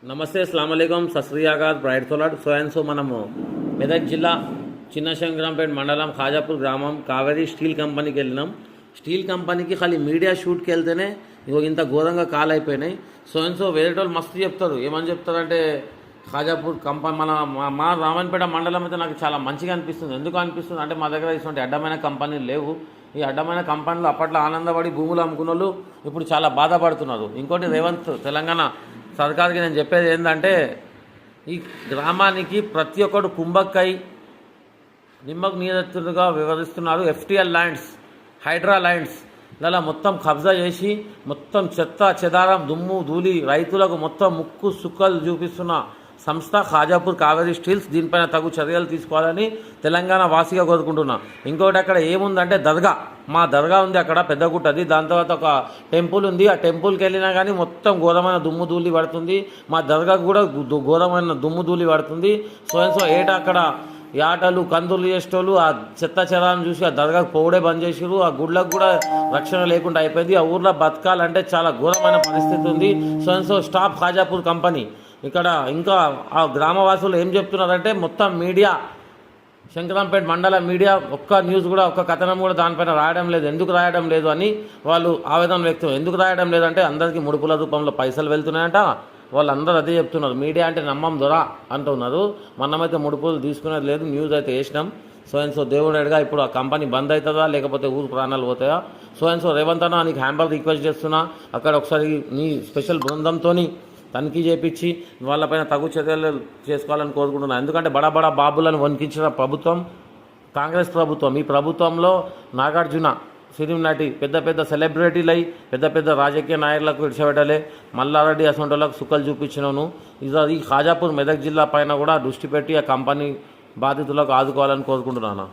నమస్తే, అస్సలాము అలైకుం, సత్ శ్రీ అకాల్, బ్రైట్ తోలాడ్. సో మనము మెదక్ జిల్లా చిన్నశంకరంపేట మండలం ఖాజాపూర్ గ్రామం కావేరీ స్టీల్ కంపెనీకి వెళ్ళినాం. స్టీల్ కంపెనీకి ఖాళీ మీడియా షూట్కి వెళ్తేనే ఇంత ఘోరంగా కాల్ అయిపోయినాయి. సో వేరే వాళ్ళు మస్తు చెప్తారు. ఏమని చెప్తారంటే ఖాజాపూర్ కంపెనీ మా రామన్పేట మండలం అయితే నాకు చాలా మంచిగా అనిపిస్తుంది. ఎందుకు అనిపిస్తుంది అంటే మా దగ్గర ఇటువంటి అడ్డమైన కంపెనీలు లేవు. ఈ అడ్డమైన కంపెనీలు అప్పట్లో ఆనందపడి భూములు అమ్ముకున్న వాళ్ళు ఇప్పుడు చాలా బాధపడుతున్నారు. ఇంకోటి రేవంత్ తెలంగాణ సర్కార్కి నేను చెప్పేది ఏంటంటే ఈ గ్రామానికి ప్రతి ఒక్కడు కుంభక్కై నిమ్మకు నీరెత్తుగా వివరిస్తున్నారు. ఎఫ్టీఎల్ ల్యాండ్స్, హైడ్రా ల్యాండ్స్ ఇలా మొత్తం కబ్జా చేసి మొత్తం చెత్త చెదారం దుమ్ము ధూళి రైతులకు మొత్తం ముక్కు సుక్కలు చూపిస్తున్న సంస్థ ఖాజాపూర్ కావేరీ స్టీల్స్. దీనిపైన తగు చర్యలు తీసుకోవాలని తెలంగాణ వాసిగా కోరుకుంటున్నా. ఇంకోటి అక్కడ ఏముందంటే దర్గా, మా దర్గా ఉంది అక్కడ పెద్దగుట్టది. దాని తర్వాత ఒక టెంపుల్ ఉంది. ఆ టెంపుల్కి వెళ్ళినా కానీ మొత్తం ఘోరమైన దుమ్ము ధూళి పడుతుంది. మా దర్గాకు కూడా ఘోరమైన దుమ్ము ధూళి పడుతుంది. సో ఏటా అక్కడ యాటలు కందులు చేసేటోళ్ళు ఆ చెత్త చెదాన్ని చూసి ఆ దర్గాకు పోవడే బంద్ చేసారు. ఆ గుళ్ళకు కూడా రక్షణ లేకుండా అయిపోయింది. ఆ ఊర్లో బతకాలంటే చాలా ఘోరమైన పరిస్థితి ఉంది. So stop Khajapur company. ఇక్కడ ఇంకా ఆ గ్రామవాసులు ఏం చెప్తున్నారంటే మొత్తం మీడియా, శంకరంపేట మండల మీడియా ఒక్క న్యూస్ కూడా, ఒక్క కథనం కూడా దానిపైన రాయడం లేదు. ఎందుకు రాయడం లేదు అని వాళ్ళు ఆవేదన వ్యక్తం. ఎందుకు రాయడం లేదంటే అందరికీ ముడుపుల రూపంలో పైసలు వెళ్తున్నాయంట. వాళ్ళందరూ అదే చెప్తున్నారు. మీడియా అంటే నమ్మం దొరా అంటున్నారు. మనమైతే ముడుపులు తీసుకునేది లేదు. న్యూస్ అయితే వేసినాం. సో దేవుడిగా ఇప్పుడు ఆ కంపెనీ బంద్ అవుతుందా లేకపోతే ఊరు ప్రాణాలు పోతాయా? సో రేవంత్ అన్న నీకు హ్యాంబర్ రిక్వెస్ట్ చేస్తున్నా, అక్కడ ఒకసారి నీ స్పెషల్ బృందంతో తనిఖీ చేపించి వాళ్ళపైన తగు చర్యలు చేసుకోవాలని కోరుకుంటున్నాను. ఎందుకంటే బడా బాబులను వణికించిన ప్రభుత్వం కాంగ్రెస్ ప్రభుత్వం. ఈ ప్రభుత్వంలో నాగార్జున, సినిమా నటి, పెద్ద సెలబ్రిటీలు అయి పెద్ద రాజకీయ నాయకులకు విడిచిపెట్టలే. మల్లారెడ్డి అసొంటి వాళ్ళకు సుక్కలు చూపించినాను. ఈ ఖాజాపూర్ మెదక్ జిల్లా పైన కూడా దృష్టి పెట్టి ఆ కంపెనీ బాధితులకు ఆదుకోవాలని కోరుకుంటున్నాను.